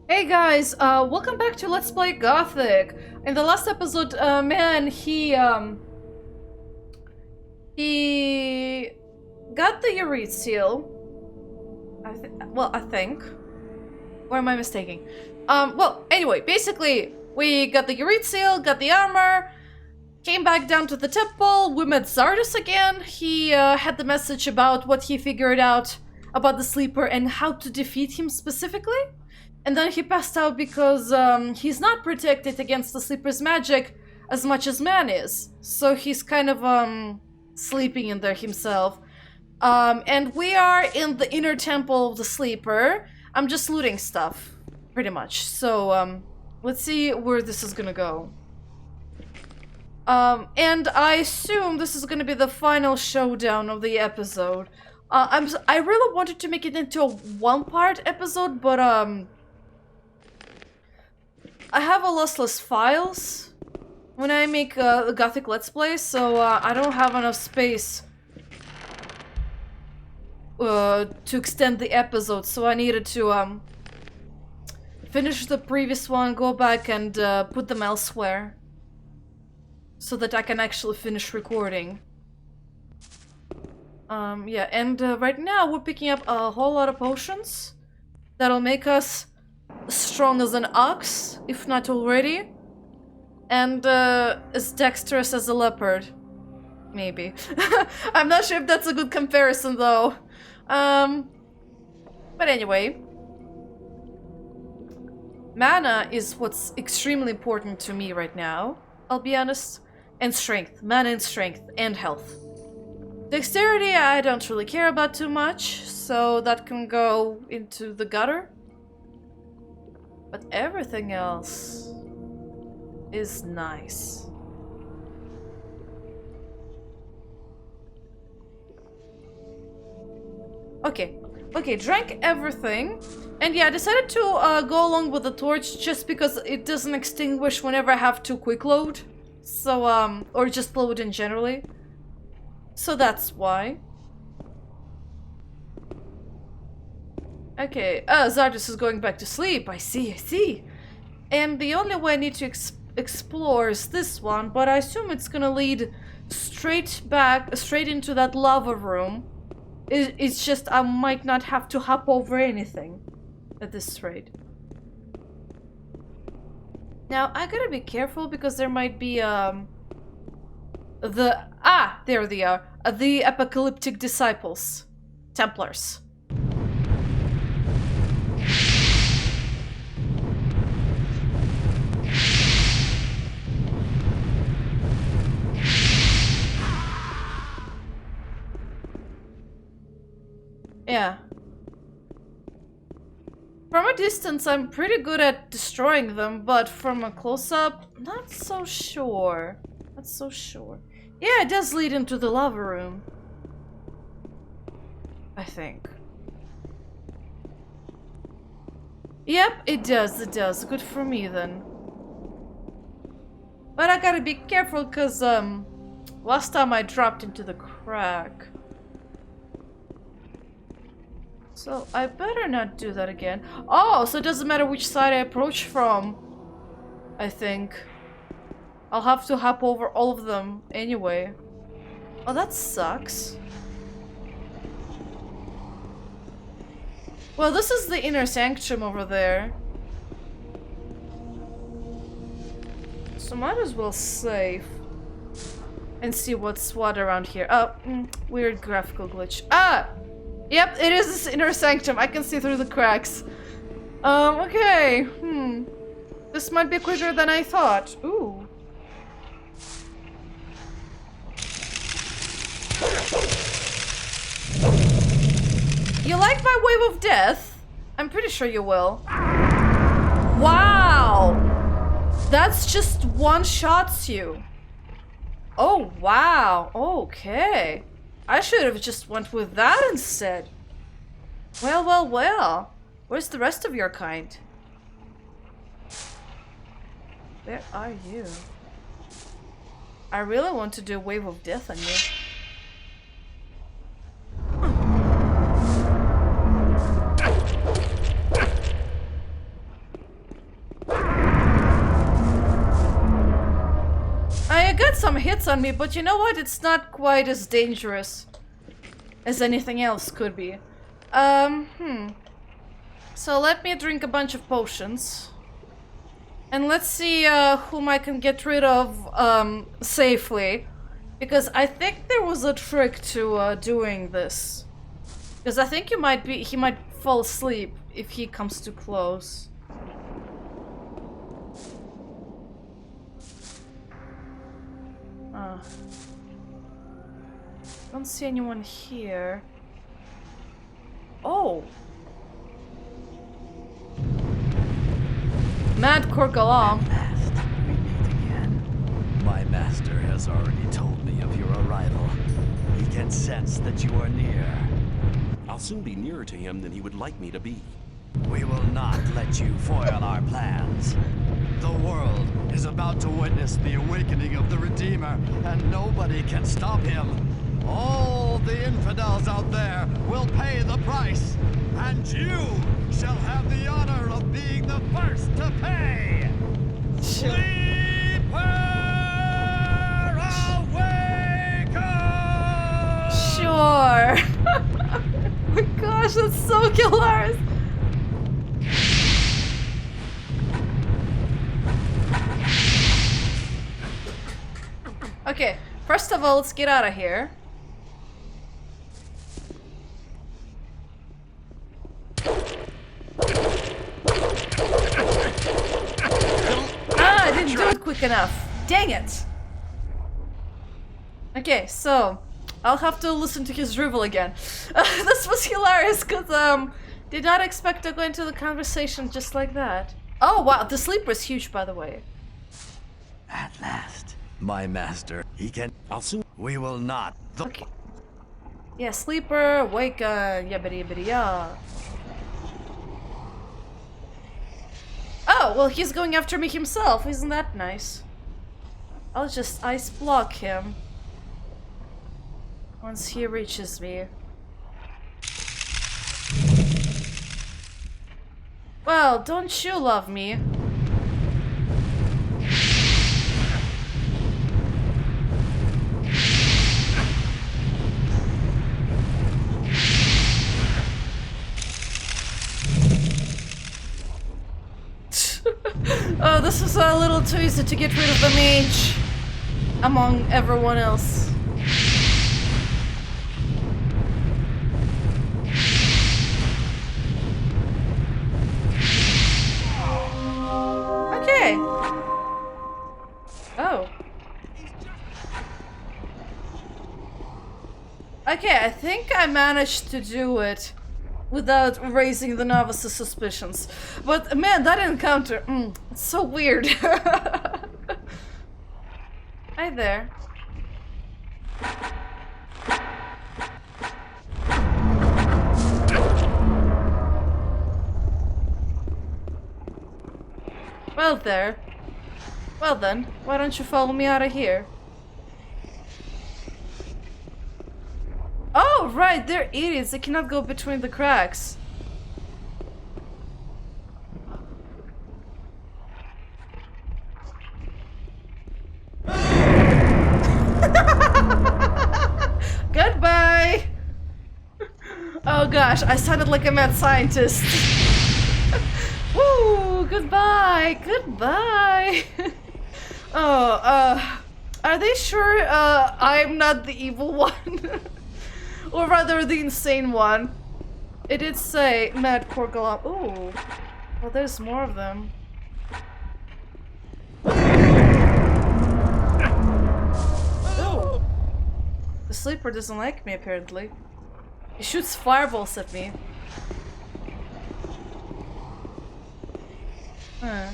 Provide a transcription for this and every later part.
Hey guys, welcome back to Let's Play Gothic. In the last episode, man, he got the Ureed seal. I think. Or am I mistaken? Well, anyway, basically, we got the Ureed seal, got the armor, came back down to the temple, we met Zardus again. He had the message about what he figured out about the Sleeper and how to defeat him specifically. And then he passed out because he's not protected against the Sleeper's magic as much as man is. So he's kind of sleeping in there himself. And we are in the inner temple of the Sleeper. I'm just looting stuff, pretty much. So let's see where this is gonna go. And I assume this is gonna be the final showdown of the episode. I really wanted to make it into a one-part episode, but I have a lossless files when I make a Gothic Let's Play, so I don't have enough space to extend the episode, so I needed to finish the previous one, go back and put them elsewhere so that I can actually finish recording. Yeah, and right now we're picking up a whole lot of potions that'll make us strong as an ox, if not already, and as dexterous as a leopard. Maybe. I'm not sure if that's a good comparison, though. But anyway. Mana is what's extremely important to me right now, I'll be honest. And strength. Mana and strength. And health. Dexterity I don't really care about too much, so that can go into the gutter. But everything else is nice. Okay, drank everything. And yeah, I decided to go along with the torch just because it doesn't extinguish whenever I have to quick load. So, or just load in generally. So that's why. Okay, Zardus is going back to sleep. I see. And the only way I need to explore is this one, but I assume it's gonna lead straight into that lava room. It's just I might not have to hop over anything at this rate. Now, I gotta be careful because there might be, there they are. The apocalyptic disciples. Templars. Yeah. From a distance, I'm pretty good at destroying them, but from a close-up, not so sure. Yeah, it does lead into the lava room. I think. Yep, it does. Good for me, then. But I gotta be careful, because, last time I dropped into the crack. So, I better not do that again. Oh, so it doesn't matter which side I approach from, I think. I'll have to hop over all of them anyway. Oh, that sucks. Well, this is the inner sanctum over there. So might as well save. And see what's what around here. Oh, weird graphical glitch. Ah! Yep, it is this inner sanctum. I can see through the cracks. Okay. This might be quicker than I thought. Ooh. You like my wave of death? I'm pretty sure you will. Wow! That's just one-shots you. Oh, wow. Okay. I should have just went with that instead. Well. Where's the rest of your kind? Where are you? I really want to do a wave of death on you. some hits on me, but you know what? It's not quite as dangerous as anything else could be. So let me drink a bunch of potions. And let's see whom I can get rid of safely. Because I think there was a trick to doing this. Because I think he might fall asleep if he comes too close. Don't see anyone here. Oh! Mad Korgalam. At last, we meet again. My master has already told me of your arrival. He can sense that you are near. I'll soon be nearer to him than he would like me to be. We will not let you foil our plans. The world is about to witness the awakening of the Redeemer, and nobody can stop him. All the infidels out there will pay the price, and you shall have the honor of being the first to pay. Sleeper, awaken! Sure. Oh my gosh, that's so killer. Okay, first of all, let's get out of here. Ah, I didn't do it quick enough. Dang it. Okay, so I'll have to listen to his drivel again. This was hilarious because did not expect to go into the conversation just like that. Oh wow, the sleeper is huge, by the way. At last, my master, he can. I'll soon. We will not. Okay. Yeah, sleeper, awaken, yabbity yabbity ya. Oh, well, he's going after me himself. Isn't that nice? I'll just ice block him once he reaches me. Well, don't you love me? Oh, this is a little too easy to get rid of the mage among everyone else. Okay. Oh. Okay, I think I managed to do it without raising the novice's suspicions. But man, that encounter, it's so weird. Hi there. Well there. Well then, why don't you follow me out of here? Oh, right, they're idiots. They cannot go between the cracks. Goodbye! Oh gosh, I sounded like a mad scientist. Woo! Goodbye! Goodbye! Oh, are they sure I'm not the evil one? Or rather, the insane one. It did say Mad Korgalam. Ooh. Well, there's more of them. Ooh. The sleeper doesn't like me, apparently. He shoots fireballs at me. Huh.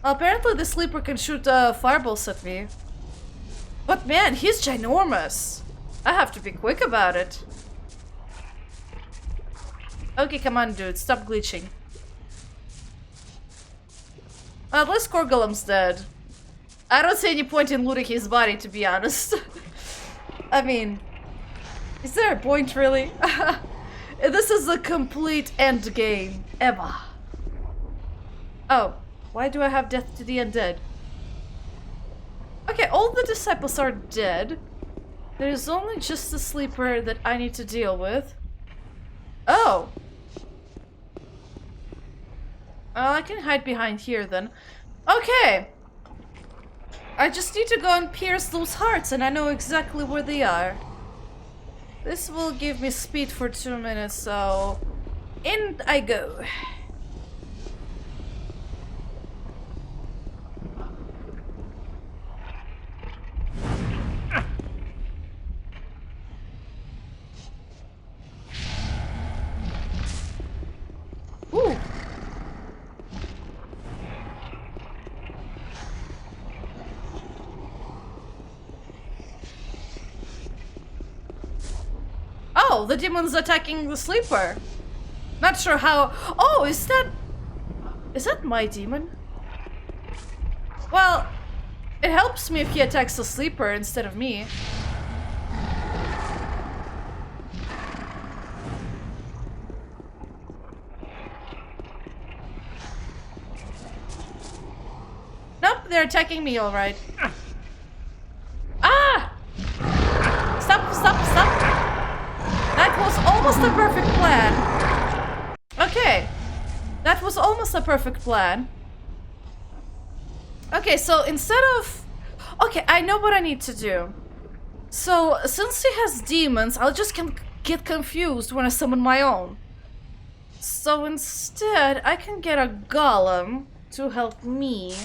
Well, apparently the sleeper can shoot fireballs at me. But man, he's ginormous. I have to be quick about it. Okay, come on, dude. Stop glitching. At least Korgalam's dead. I don't see any point in looting his body, to be honest. I mean, is there a point, really? This is a complete end game. Ever. Oh, why do I have Death to the Undead? Okay, all the disciples are dead. There is only just the sleeper that I need to deal with. Oh! I can hide behind here then. Okay! I just need to go and pierce those hearts and I know exactly where they are. This will give me speed for 2 minutes, so... in I go. Ooh. Oh, the demon's attacking the sleeper. Not sure how. Oh, is that my demon? Well, it helps me if he attacks the sleeper instead of me. Nope, they're attacking me, alright. Ah! Stop, stop, stop! That was almost a perfect plan. Okay. That was almost a perfect plan. Okay, so instead of... okay, I know what I need to do. So, since he has demons, I'll just get confused when I summon my own. So instead, I can get a golem to help me.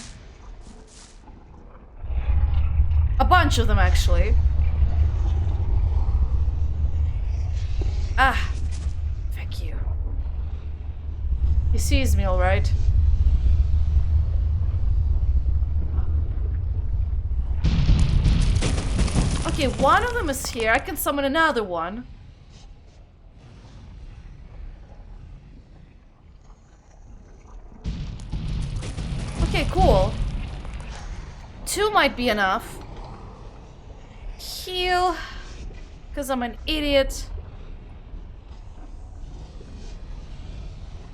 A bunch of them, actually. Ah. Thank you. He sees me, alright. Okay, one of them is here. I can summon another one. Okay, cool. 2 might be enough. Heal. Because I'm an idiot.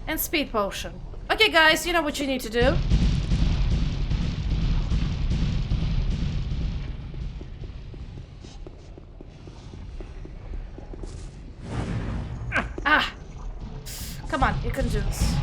And speed potion. Okay, guys, you know what you need to do. Ah! Come on, you can do this.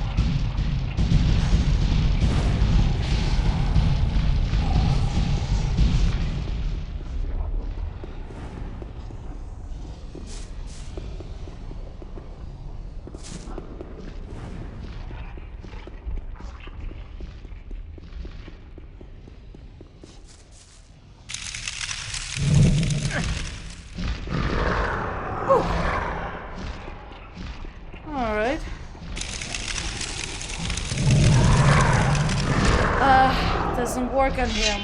Alright. Doesn't work on him.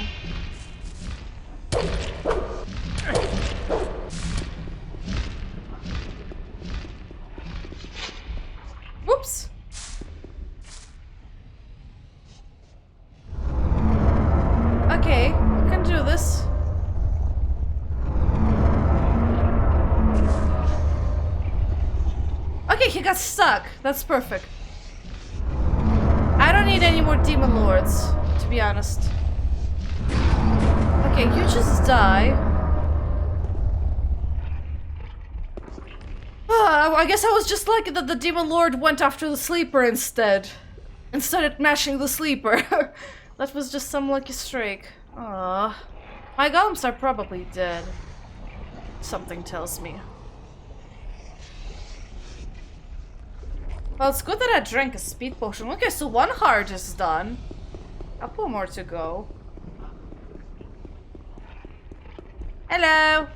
Whoops. Okay, can do this. Okay, he got stuck. That's perfect. I don't need any more demon lords, to be honest. Okay, you just die. I guess I was just lucky that the demon lord went after the sleeper instead. Instead of mashing the sleeper. That was just some lucky streak. Aww. My golems are probably dead. Something tells me. Well, it's good that I drank a speed potion. Okay, so 1 heart is done. Couple more to go. Hello!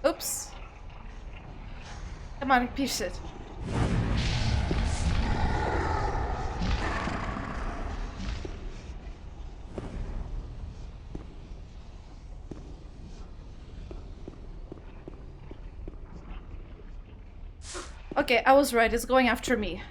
Oops. Come on, pierce it. Okay, I was right. It's going after me.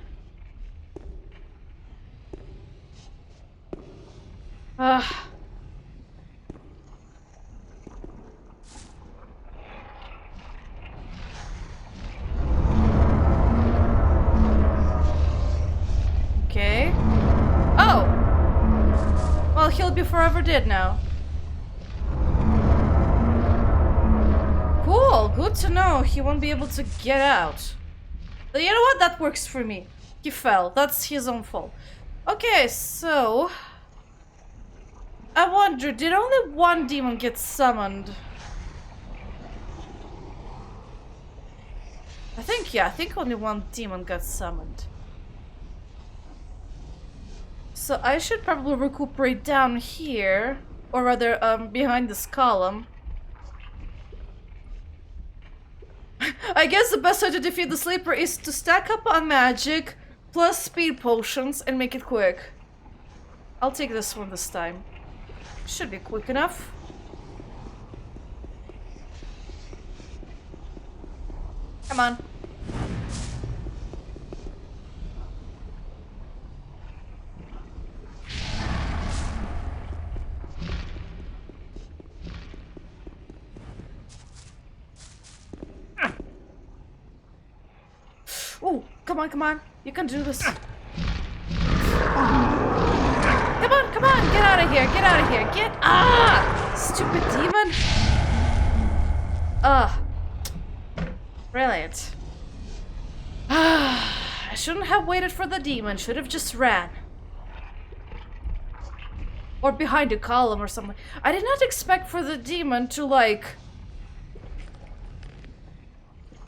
before I ever did now. Cool, good to know he won't be able to get out. But you know what? That works for me. He fell. That's his own fault. Okay, so... I wonder, did only one demon get summoned? I think only one demon got summoned. So I should probably recuperate down here. Or rather, behind this column. I guess the best way to defeat the sleeper is to stack up on magic plus speed potions and make it quick. I'll take this one this time. Should be quick enough. Come on. Oh, come on, come on. You can do this. Come on, get out of here, get out of here, get... Ah! Stupid demon! Brilliant. I shouldn't have waited for the demon, should have just ran. Or behind a column or something. I did not expect for the demon to, like...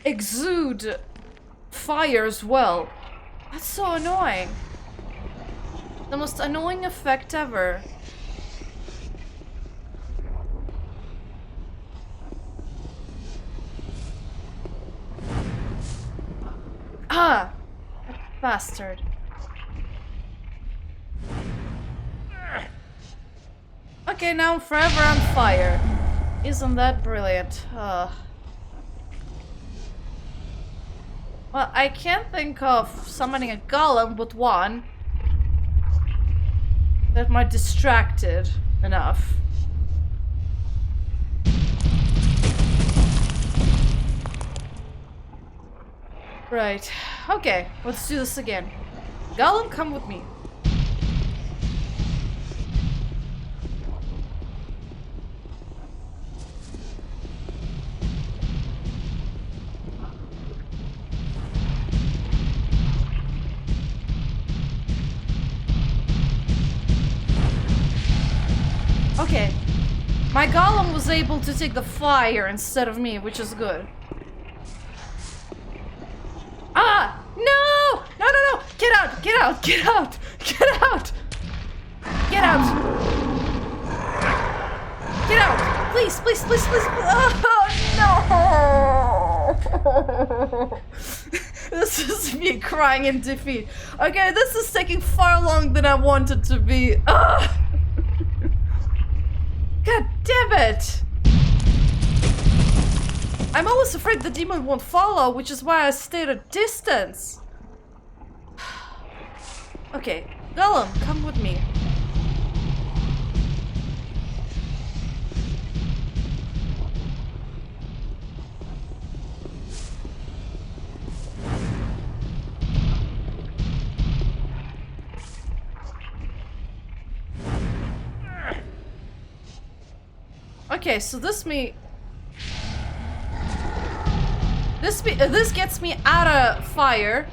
exude fire as well. That's so annoying. The most annoying effect ever. Ah! Bastard. Okay, now I'm forever on fire. Isn't that brilliant? Well, I can't think of summoning a golem with one that might distract it enough. Right. Okay, let's do this again. Golem, come with me. Okay. My golem was able to take the fire instead of me, which is good. Ah! No! No, no, no! Get out! Get out! Get out! Get out! Get out! Get out! Please, please, please, please! Oh, no! This is me crying in defeat. Okay, this is taking far longer than I wanted to be. Ah! God damn it! I'm always afraid the demon won't follow, which is why I stayed at distance. Okay, Golem, come with me. Okay, so this gets me out of fire.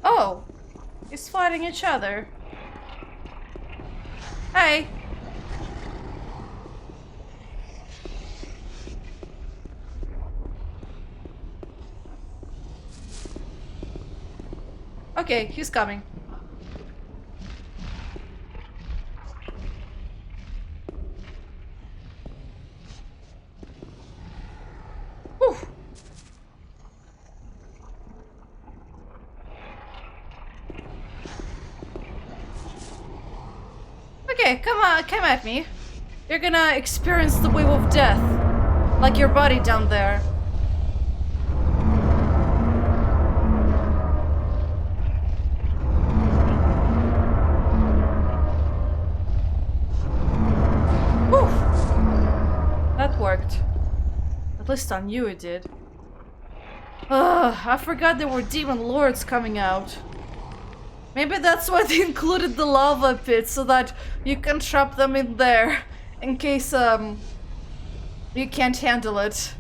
Oh, he's fighting each other. Hey. Okay, he's coming. Whew. Okay, come on, come at me. You're gonna experience the wave of death. Like your body down there. least on you it did. Ugh, I forgot there were demon lords coming out. Maybe that's why they included the lava pit, so that you can trap them in there in case you can't handle it.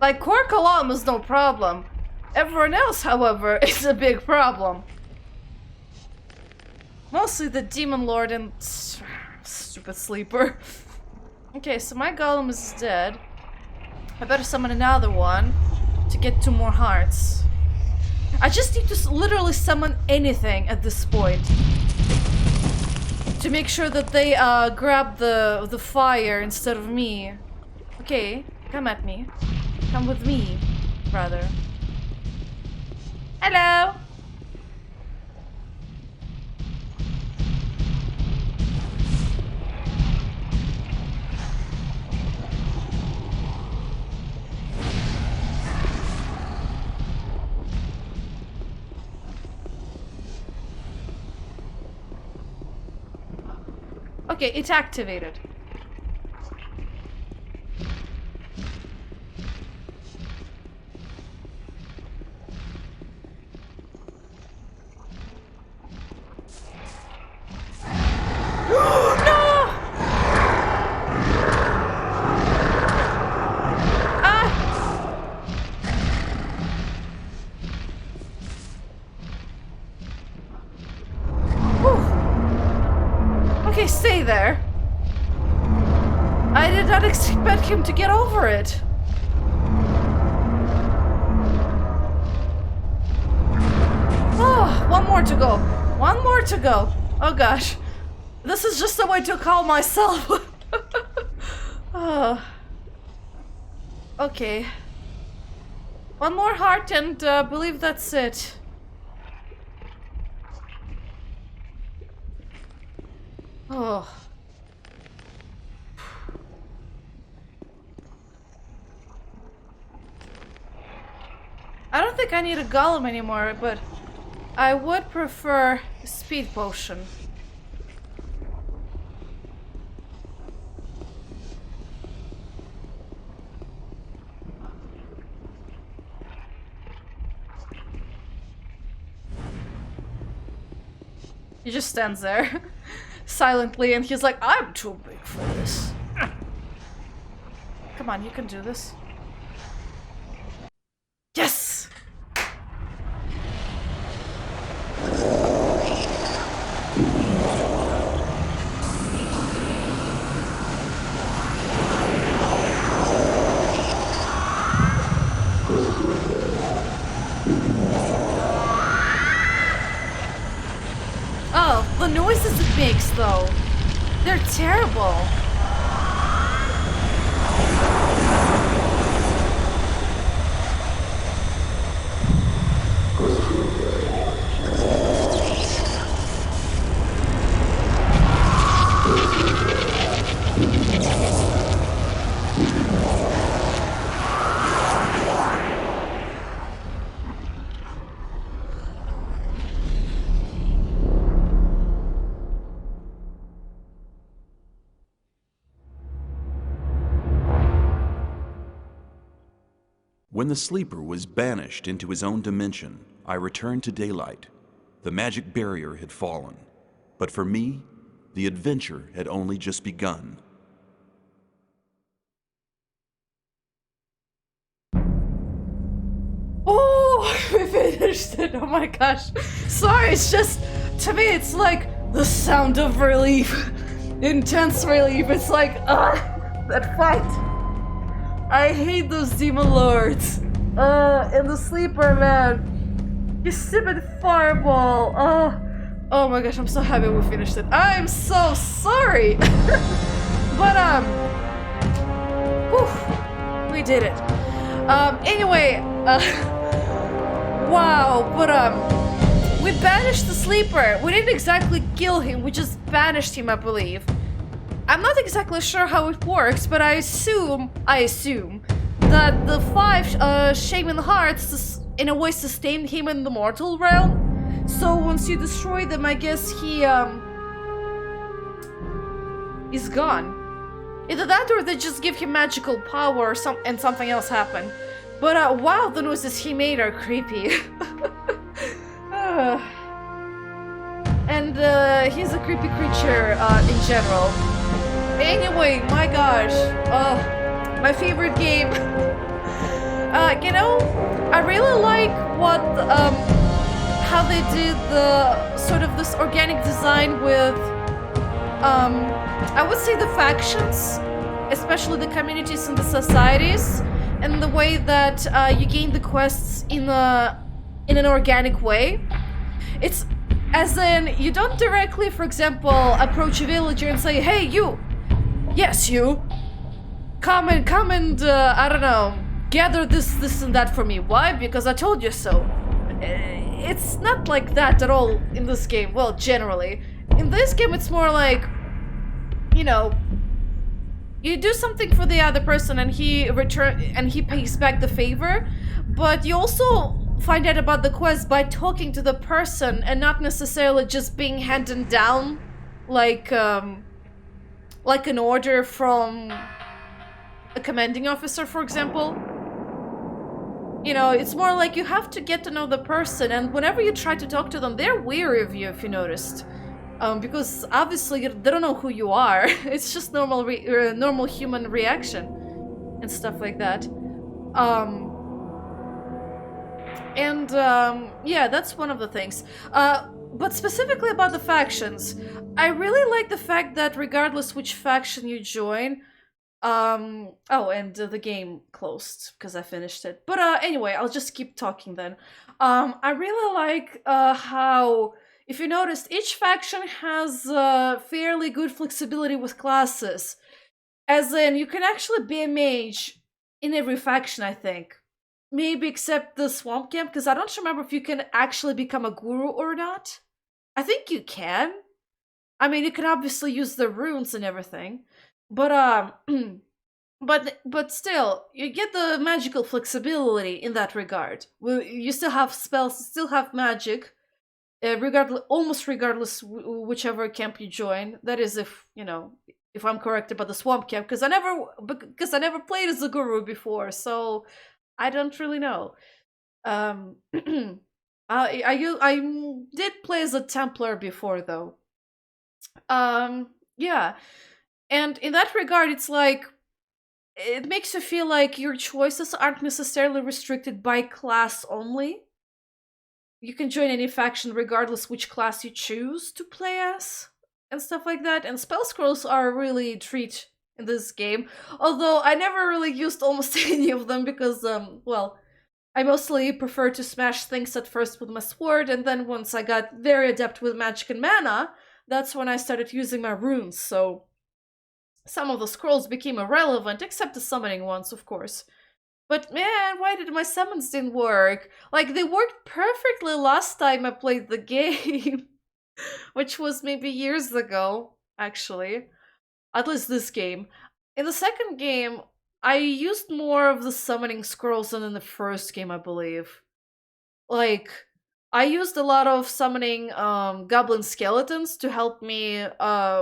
Like, Cork alone is no problem. Everyone else, however, is a big problem. Mostly the demon lord and stupid sleeper. Okay, so my golem is dead. I better summon another one to get 2 more hearts. I just need to literally summon anything at this point to make sure that they grab the fire instead of me. Okay, come at me. Come with me, rather. Hello! Okay, it's activated. Okay, stay there. I did not expect him to get over it. Oh, one more to go. One more to go. Oh gosh. This is just a way to calm myself. Oh. Okay. One more heart and I believe that's it. Oh. I don't think I need a golem anymore, but I would prefer a speed potion. He just stands there silently and he's like, I'm too big for this. Come on, you can do this. Yes! Oh, the noises it makes though. They're terrible. When the sleeper was banished into his own dimension, I returned to daylight. The magic barrier had fallen. But for me, the adventure had only just begun. Oh, we finished it. Oh my gosh. Sorry, it's just, to me, it's like the sound of relief. Intense relief. It's like, that fight. I hate those demon lords. And the sleeper, man. You stupid fireball. Oh my gosh, I'm so happy we finished it. I'm so sorry. But, whew, we did it. Anyway, wow, but, we banished the sleeper. We didn't exactly kill him, we just banished him, I believe. I'm not exactly sure how it works, but I assume that the 5 shaman hearts in a way sustained him in the mortal realm. So once you destroy them, I guess he is gone. Either that or they just give him magical power and something else happened. But wow, the noises he made are creepy. And he's a creepy creature in general. Anyway, my gosh, my favorite game. You know, I really like how they did the sort of this organic design with, I would say the factions, especially the communities and the societies, and the way that you gain the quests in an organic way. It's as in, you don't directly, for example, approach a villager and say, "Hey, you! Yes, you! Come and, I don't know, gather this and that for me." Why? Because I told you so. It's not like that at all in this game. Well, generally. In this game, it's more like, you know, you do something for the other person and he pays back the favor, but you also find out about the quest by talking to the person and not necessarily just being handed down like an order from a commanding officer, for example. You know, it's more like you have to get to know the person, and whenever you try to talk to them, they're weary of you, if you noticed. Because obviously they don't know who you are. It's just normal human reaction and stuff like that. Yeah, that's one of the things. But specifically about the factions, I really like the fact that regardless which faction you join, oh, and the game closed because I finished it. But anyway, I'll just keep talking then. I really like how, if you noticed, each faction has fairly good flexibility with classes. As in, you can actually be a mage in every faction, I think. Maybe except the swamp camp, because I don't remember if you can actually become a guru or not. I think you can. I mean, you can obviously use the runes and everything, but but still, you get the magical flexibility in that regard. You still have spells, you still have magic, almost regardless whichever camp you join. That is, if you know, if I'm correct about the swamp camp, because I never played as a guru before, so I don't really know. I did play as a Templar before, though. Yeah, and in that regard, it's like it makes you feel like your choices aren't necessarily restricted by class only. You can join any faction regardless which class you choose to play as, and stuff like that. And spell scrolls are really a treat in this game, although I never really used almost any of them because, well, I mostly prefer to smash things at first with my sword, and then once I got very adept with magic and mana, that's when I started using my runes, so some of the scrolls became irrelevant, except the summoning ones, of course. But man, why did my summons didn't work? Like, they worked perfectly last time I played the game, which was maybe years ago, actually. At least this game. In the second game, I used more of the summoning scrolls than in the first game, I believe. Like, I used a lot of summoning goblin skeletons to help me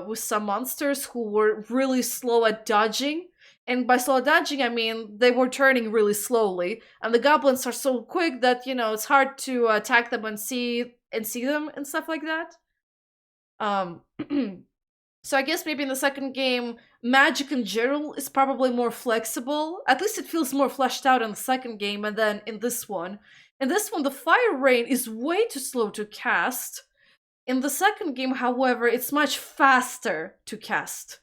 with some monsters who were really slow at dodging. And by slow dodging, I mean they were turning really slowly. And the goblins are so quick that, you know, it's hard to attack them and see them and stuff like that. So I guess maybe in the second game, magic in general is probably more flexible. At least it feels more fleshed out in the second game, and then in this one. In this one, the Fire Rain is way too slow to cast. In the second game, however, it's much faster to cast.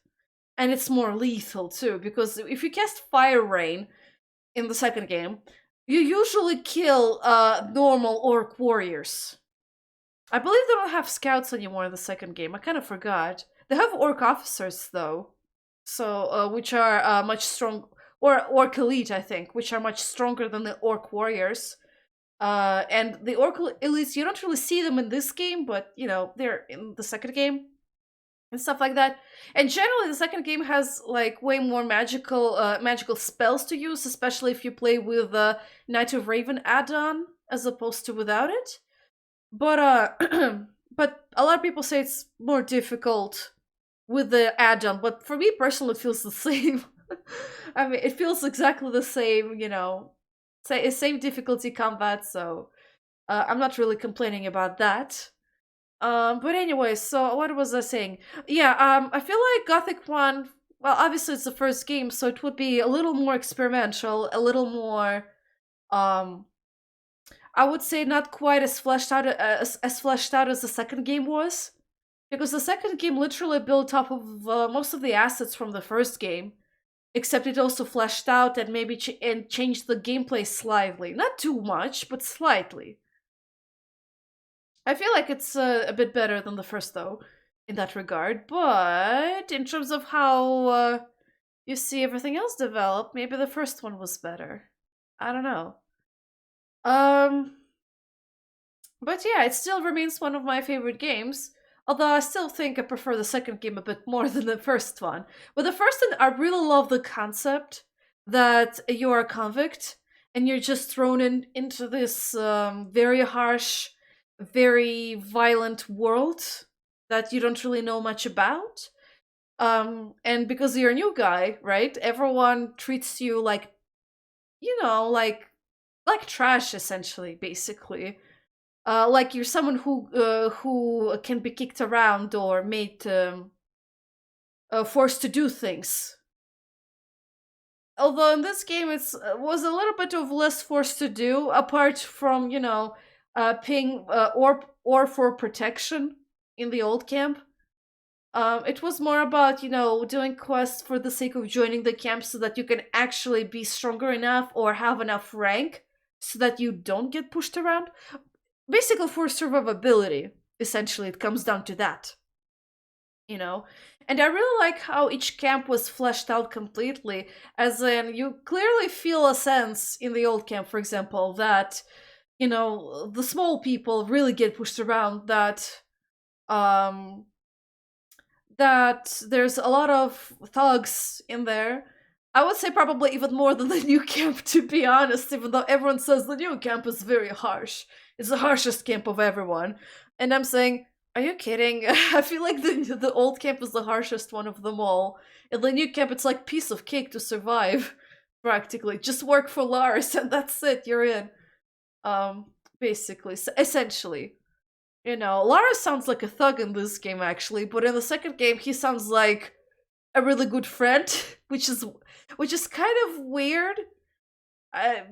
And it's more lethal too, because if you cast Fire Rain in the second game, you usually kill normal orc warriors. I believe they don't have scouts anymore in the second game. I kind of forgot. They have orc officers though, so which are much strong, or orc elite, I think, which are much stronger than the orc warriors. And the orc elites, you don't really see them in this game, but you know they're in the second game and stuff like that. And generally, the second game has like way more magical spells to use, especially if you play with the Knight of Raven add-on as opposed to without it. But but a lot of people say it's more difficult with the add-on, but for me personally, it feels the same. I mean, it feels exactly the same, you know, same difficulty combat, so I'm not really complaining about that. But anyway, so what was I saying? Yeah, I feel like Gothic 1, well, obviously it's the first game, so it would be a little more experimental, a little more, um, I would say not quite as fleshed out as fleshed out as the second game was, because the second game literally built off of most of the assets from the first game, except it also fleshed out and maybe and changed the gameplay slightly, not too much, but slightly. I feel like it's a bit better than the first, though, in that regard. But in terms of how you see everything else develop, maybe the first one was better. I don't know. Um, but yeah, it still remains one of my favorite games. Although I still think I prefer the second game a bit more than the first one. But the first one, I really love the concept that you are a convict and you're just thrown into this very harsh, very violent world that you don't really know much about. And because you're a new guy, right? Everyone treats you like, you know, like trash, essentially, basically. Like you're someone who can be kicked around or made forced to do things. Although in this game it's was a little bit of less forced to do, apart from paying or for protection in the old camp. It was more about doing quests for the sake of joining the camp so that you can actually be stronger enough or have enough rank so that you don't get pushed around. Basically for survivability, essentially, it comes down to that. And I really like how each camp was fleshed out completely, as in you clearly feel a sense in the old camp, for example, that the small people really get pushed around, um that there's a lot of thugs in there. I would say probably even more than the new camp, to be honest, even though everyone says the new camp is very harsh. It's the harshest camp of everyone. And I'm saying, are you kidding? I feel like the old camp is the harshest one of them all. In the new camp, it's like piece of cake to survive, practically. Just work for Lars and that's it, you're in. Basically, essentially. Lara sounds like a thug in this game, actually, but in the second game, he sounds like a really good friend, which is kind of weird,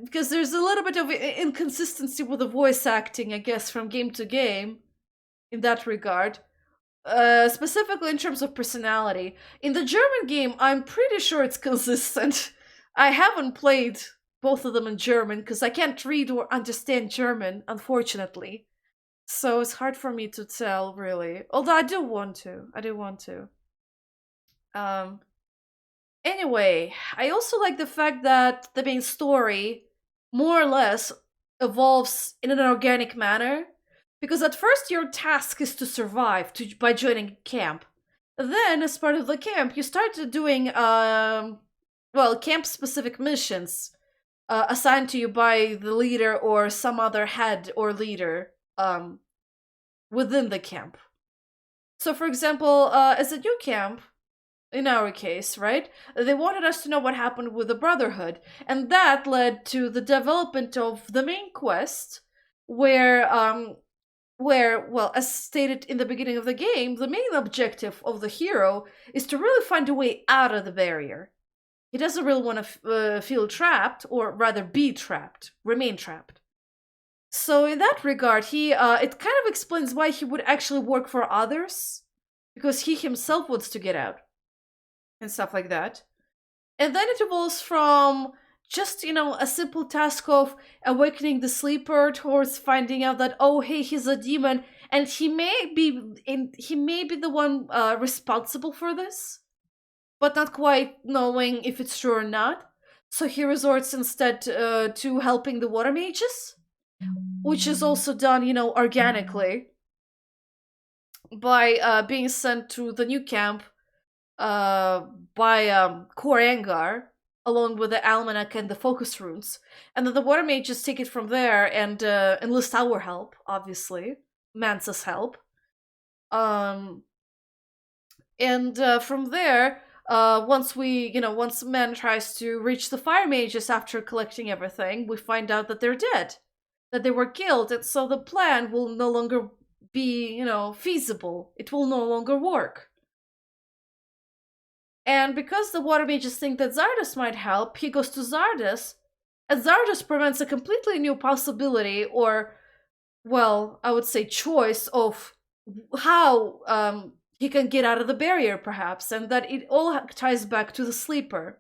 because there's a little bit of inconsistency with the voice acting, I guess, from game to game, in that regard. Specifically in terms of personality. In the German game, I'm pretty sure it's consistent. I haven't played both of them in German, because I can't read or understand German, unfortunately. So it's hard for me to tell, really. Although I do want to. Anyway, I also like the fact that the main story, more or less, evolves in an organic manner. Because at first your task is to survive by joining camp. Then, as part of the camp, you start doing, camp-specific missions assigned to you by the leader or some other head or leader within the camp. So, for example, as a new camp, in our case, right, they wanted us to know what happened with the Brotherhood, and that led to the development of the main quest, where, well, as stated in the beginning of the game, the main objective of the hero is to really find a way out of the barrier. He doesn't really want to feel trapped, or rather be trapped, remain trapped. So in that regard, it kind of explains why he would actually work for others, because he himself wants to get out, and stuff like that. And then it evolves from just, a simple task of awakening the sleeper towards finding out that, oh, hey, he's a demon, and he may be the one responsible for this, but not quite knowing if it's true or not. So he resorts instead to helping the water mages, which is also done, organically, by being sent to the new camp by Korengar, along with the almanac and the focus runes. And then the water mages take it from there and enlist our help, obviously. Mansa's help. And And from there, once man tries to reach the fire mages after collecting everything, we find out that they're dead, that they were killed, and so the plan will no longer be, feasible. It will no longer work. And because the water mages think that Zardos might help, he goes to Zardos, and Zardos prevents a completely new possibility, or, well, I would say choice of how he can get out of the barrier, perhaps, and that it all ties back to the sleeper.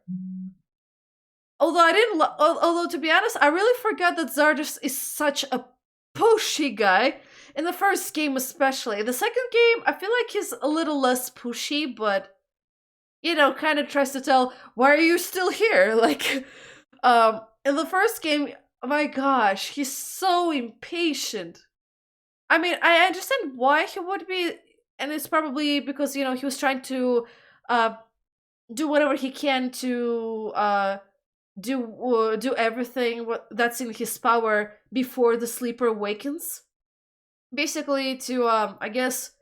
Although to be honest, I really forgot that Zardos is such a pushy guy. In the first game especially. In the second game, I feel like he's a little less pushy, but, kind of tries to tell, why are you still here? Like, in the first game, oh my gosh, he's so impatient. I mean, I understand why he would be, and it's probably because, he was trying to do whatever he can to do everything that's in his power before the sleeper awakens. Basically to, I guess,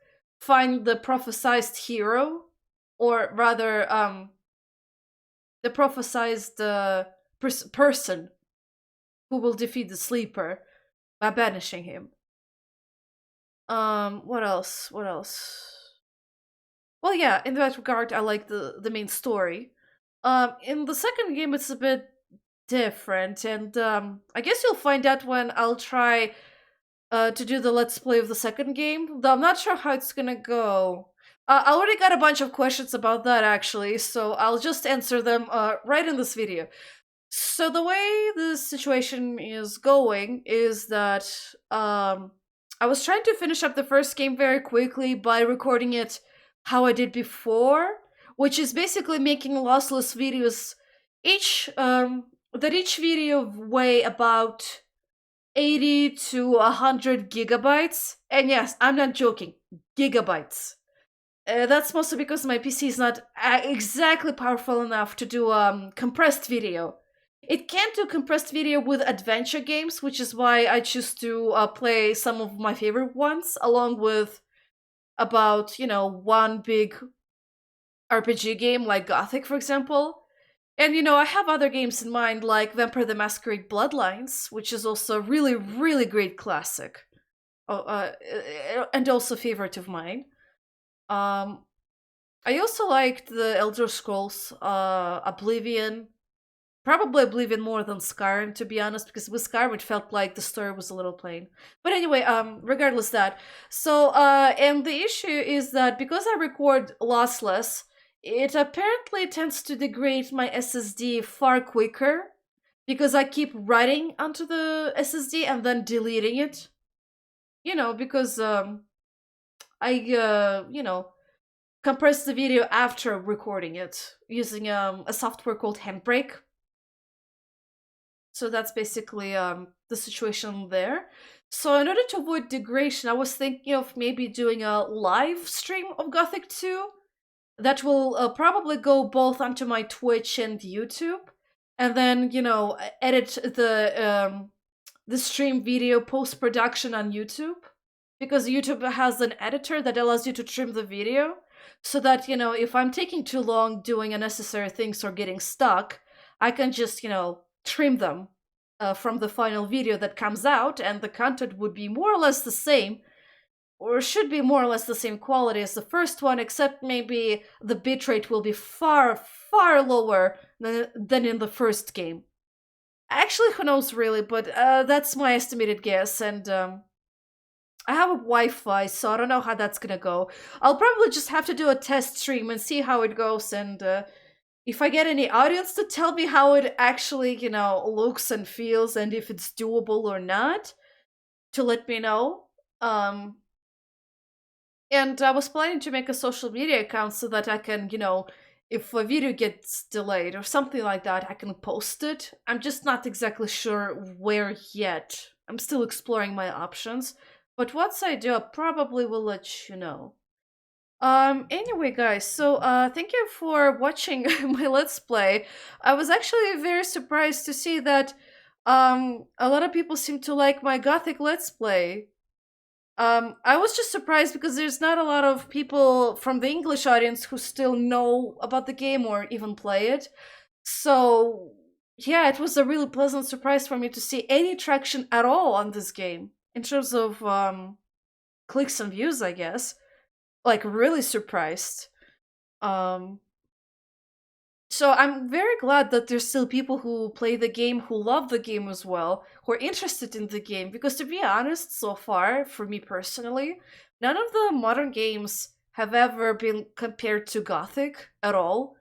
find the prophesized hero, or rather, the prophesized person who will defeat the sleeper by banishing him. What else? Well, yeah, in that regard, I like the main story. In the second game, it's a bit different, and I guess you'll find out when I'll try to do the Let's Play of the second game, though I'm not sure how it's gonna go. I already got a bunch of questions about that, actually, so I'll just answer them right in this video. So the way the situation is going is that I was trying to finish up the first game very quickly by recording it how I did before, which is basically making lossless videos each video weigh about 80 to 100 gigabytes. And yes, I'm not joking, gigabytes. That's mostly because my PC is not exactly powerful enough to do compressed video. It can't do compressed video with adventure games, which is why I choose to play some of my favorite ones, along with about, one big RPG game like Gothic, for example. And, I have other games in mind, like Vampire the Masquerade Bloodlines, which is also a really, really great classic. And also a favorite of mine. I also liked the Elder Scrolls Oblivion. Probably Oblivion more than Skyrim, to be honest, because with Skyrim it felt like the story was a little plain. But anyway, regardless that. So, and the issue is that because I record lossless, it apparently tends to degrade my SSD far quicker, because I keep writing onto the SSD and then deleting it. Because I compress the video after recording it using a software called Handbrake. So that's basically the situation there. So in order to avoid degradation, I was thinking of maybe doing a live stream of Gothic 2 that will probably go both onto my Twitch and YouTube, and then edit the stream video post-production on YouTube, because YouTube has an editor that allows you to trim the video, so that if I'm taking too long doing unnecessary things or getting stuck, I can just trim them from the final video that comes out, and the content would be more or less the same, or should be more or less the same quality as the first one, except maybe the bitrate will be far, far lower than in the first game. Actually, who knows really, but that's my estimated guess, and I have a Wi-Fi, so I don't know how that's gonna go. I'll probably just have to do a test stream and see how it goes, and if I get any audience to tell me how it actually, looks and feels, and if it's doable or not, to let me know. And I was planning to make a social media account so that I can, if a video gets delayed or something like that, I can post it. I'm just not exactly sure where yet. I'm still exploring my options. But once I do, I probably will let you know. Anyway, guys, so thank you for watching my Let's Play. I was actually very surprised to see that a lot of people seem to like my Gothic Let's Play. I was just surprised because there's not a lot of people from the English audience who still know about the game or even play it. So, yeah, it was a really pleasant surprise for me to see any traction at all on this game in terms of clicks and views, I guess. Like, really surprised. Um, so I'm very glad that there's still people who play the game, who love the game as well, who are interested in the game. Because to be honest, so far, for me personally, none of the modern games have ever been compared to Gothic at all.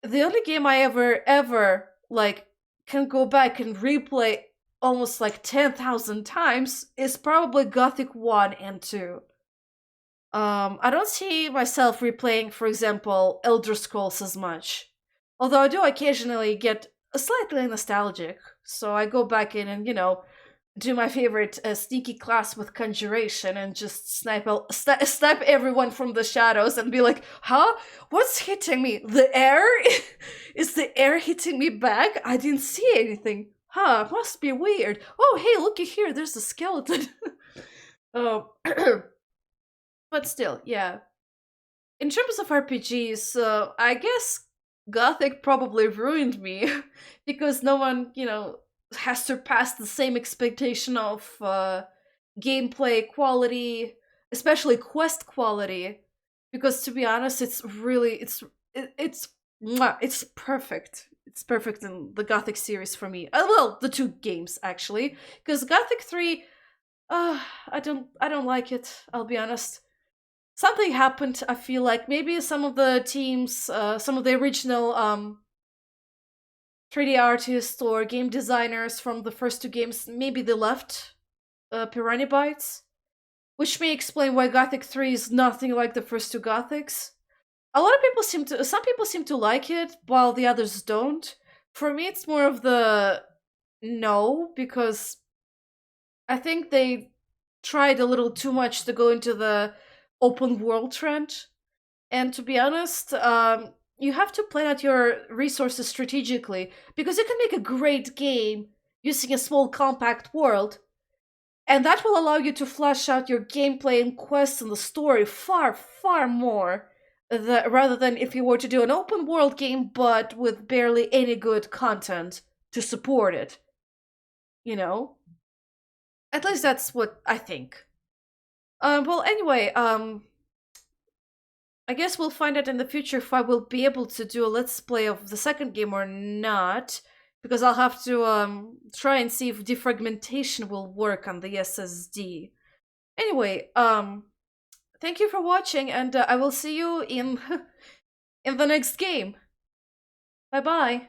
The only game I ever like can go back and replay almost like 10,000 times is probably Gothic 1 and 2. I don't see myself replaying, for example, Elder Scrolls as much. Although I do occasionally get slightly nostalgic, so I go back in and, do my favorite sneaky class with conjuration and just snipe everyone from the shadows and be like, huh? What's hitting me? The air? Is the air hitting me back? I didn't see anything. Huh, must be weird. Oh, hey, looky here, there's a skeleton. Oh, but still, yeah. In terms of RPGs, I guess Gothic probably ruined me because no one, has surpassed the same expectation of gameplay quality, especially quest quality. Because to be honest, it's really it's mwah, it's perfect. It's perfect in the Gothic series for me. Well, the two games actually, because Gothic 3, I don't like it. I'll be honest. Something happened. I feel like maybe some of the teams, some of the original 3D artists or game designers from the first two games, maybe they left Piranha Bytes, which may explain why Gothic 3 is nothing like the first two Gothics. Some people seem to like it, while the others don't. For me, it's more of the no, because I think they tried a little too much to go into the open world trend. And to be honest, you have to plan out your resources strategically because you can make a great game using a small, compact world, and that will allow you to flesh out your gameplay and quests and the story far, far more rather than if you were to do an open world game but with barely any good content to support it. You know? At least that's what I think. Well, anyway, I guess we'll find out in the future if I will be able to do a let's play of the second game or not, because I'll have to try and see if defragmentation will work on the SSD. Anyway, thank you for watching, and I will see you in in the next game. Bye bye.